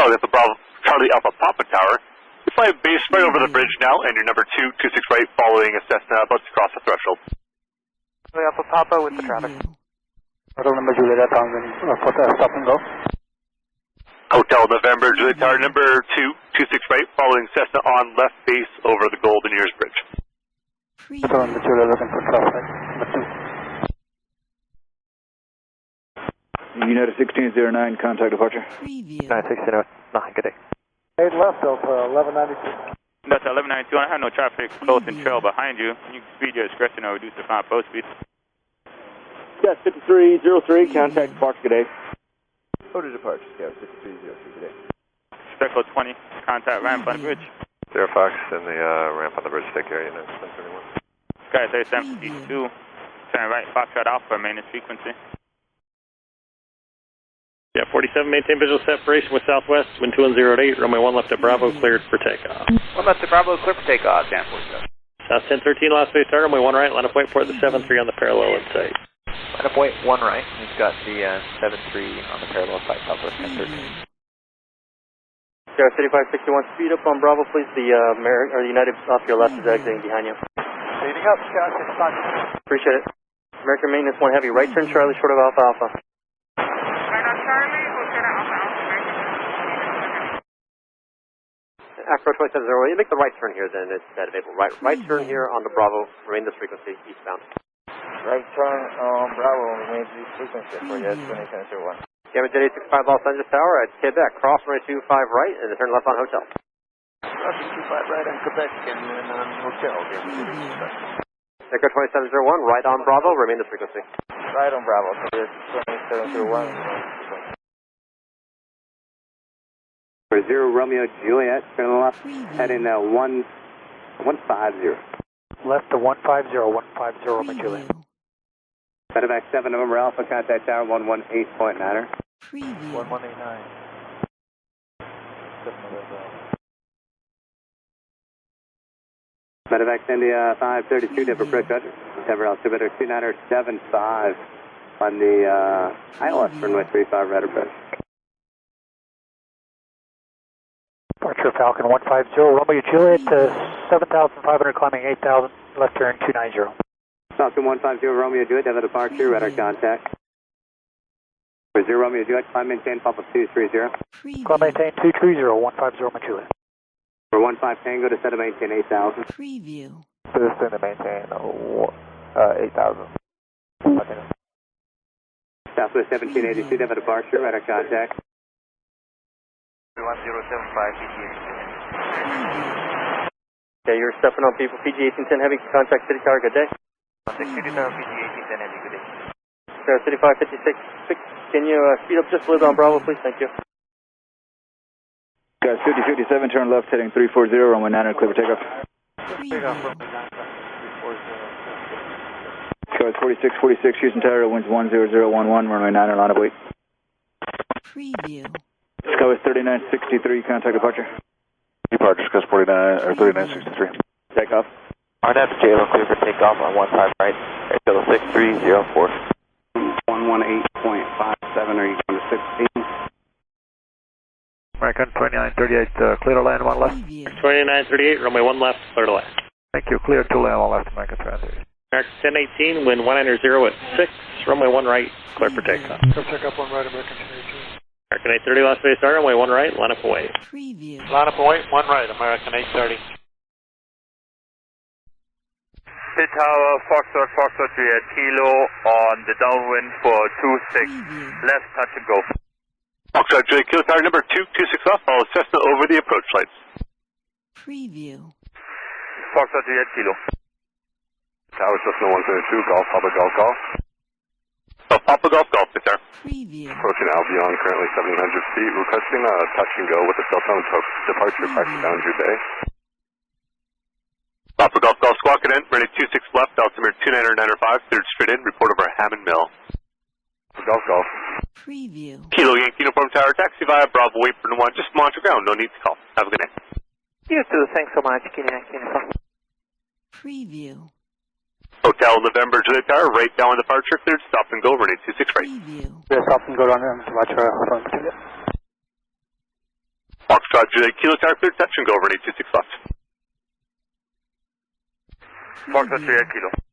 Charlie Alpha Papa Tower. You fly base right over the bridge now, and your number 226 right following a Cessna about to cross the threshold. Charlie Alpha Papa with the traffic. Hotel number Juliet Townsend, for the stop and go. Hotel November Juliet Tower number 226 right following Cessna on left base over the Golden Ears Bridge. Hotel number Juliet looking for traffic, number 2. United 1609, contact departure. United 1609, good day. 8 left, Delta 1192. Delta 1192, I have no traffic close and trail behind you. You can speed your discretion or reduce the final boat speed. Yes, 5303, contact departure, good day. Go to departure, Scout 5303 today. Echo 20, contact ramp on the bridge. Zero Fox in the ramp on the bridge, take care, United 131. Sky 3752, turn right, Foxtrot Alpha, maintenance frequency. Yeah, 47, maintain visual separation with Southwest, wind 2108, runway 1 left at Bravo, cleared for takeoff. 1 left at Bravo, clear for takeoff, Dan 47. South 1013, last base start, runway 1 right, line up white port, the 73 on the parallel in sight. Line up white, 1 right, we've got the 73 on the parallel side, Southwest 1013. Sierra 3561, speed up on Bravo, please. The United off your left is exiting behind you. Speeding up, Scout 65. Appreciate it. American Maintenance 1 Heavy, right turn Charlie short of Alpha Alpha. Acro 270, you make the right turn here then, it's that available. Right turn here on the Bravo, remain this frequency, eastbound. Right turn on Bravo, remain this frequency for yes, 2701. Gamma Jet 865 Los Angeles Tower at Quebec, cross runway 25 right, and turn left on Hotel. Cross 25 right on Quebec and then on Hotel. Echo 2701, right on Bravo, remain this frequency. Right on Bravo, so yes, 2701. For 0 Romeo Juliet, turn left, heading 150. Left to 150, 150 Romeo Juliet. Medevac 7 November Alpha, contact tower 118.9er. 1189. Medevac India 532, Denver Bridge, Roger. Denver altimeter 2975 on the ILS runway 35 Rudder Bridge. Departure Falcon 150, Romeo Juliet, 7,500 climbing 8,000, left turn 290. Falcon 150, Romeo Juliet, have a departure, radar contact. For 0 Romeo Juliet, climb maintain, Papa 230. Climb maintain 230, 150 Romeo Juliet. For 15 Tango, descend to maintain 8,000. Preview. Descend to maintain 8,000. Southwest 1782, have a departure, radar contact. 1075 PG. Okay, you're stepping on people, PG 1810 Heavy, contact City Tower, good day. Contact City Tower, PG 1810 Heavy, good day. Sierra City 556, can you speed up just a little bit on Bravo, please? Thank you. Guys, 5057, turn left, heading 340, runway 9, clear for takeoff. Guys, 4646, Houston Tower, winds 10011, runway 9, line of wait. Preview. Skywest 3963, contact departure. Departure, Skywest 49 or 3963. Takeoff. RNAV JLO clear for takeoff on 15 right, Echo 6304. 118.57, are you going to 16? American 2938, clear to land 1 left. Preview. 2938, runway 1 left, clear to land. Thank you, clear to land 1 left, American 2938. American 1018, wind 190 at 6, runway 1 right, clear for takeoff. Go check up 1 right, American 2938. American 830, last base start, runway 1 right, line up away. Preview. Line up away, 1 right, American 830. Hit Tower, Foxtrot Juliet, Kilo on the downwind for 26, left touch and go. Foxtrot Juliet, Kilo Tower number 226 off, follow Cessna over the approach lights. Preview. Foxtrot Juliet, Kilo. Tower Cessna 132, Golf, Papa Golf, Golf. Oh, Papa Golf, Golf, yes, sir. Preview. Approaching Albion, currently 700 feet, requesting a touch and go with the cell phone departure pressure Boundary Bay. Papa Golf, Golf, squawking in, ready 26 left, altimeter 29905, third straight in, report over Hammond Mill. Golf, Golf. Preview. Kilo Yankee Uniform Tower, taxi via Bravo, wait for 1, just monitor ground, no need to call. Have a good night. You too, thanks so much, Kilo Yankee Uniform. Preview. Hotel November Juliet Tower, right down departure, cleared, stop and go, running 26 right. Preview. Yes, stop and go down there, Roger, Juliet. Foxtrot Juliet Kilo Tower, clear touch and go over 826 left. Foxtrot Juliet Kilo.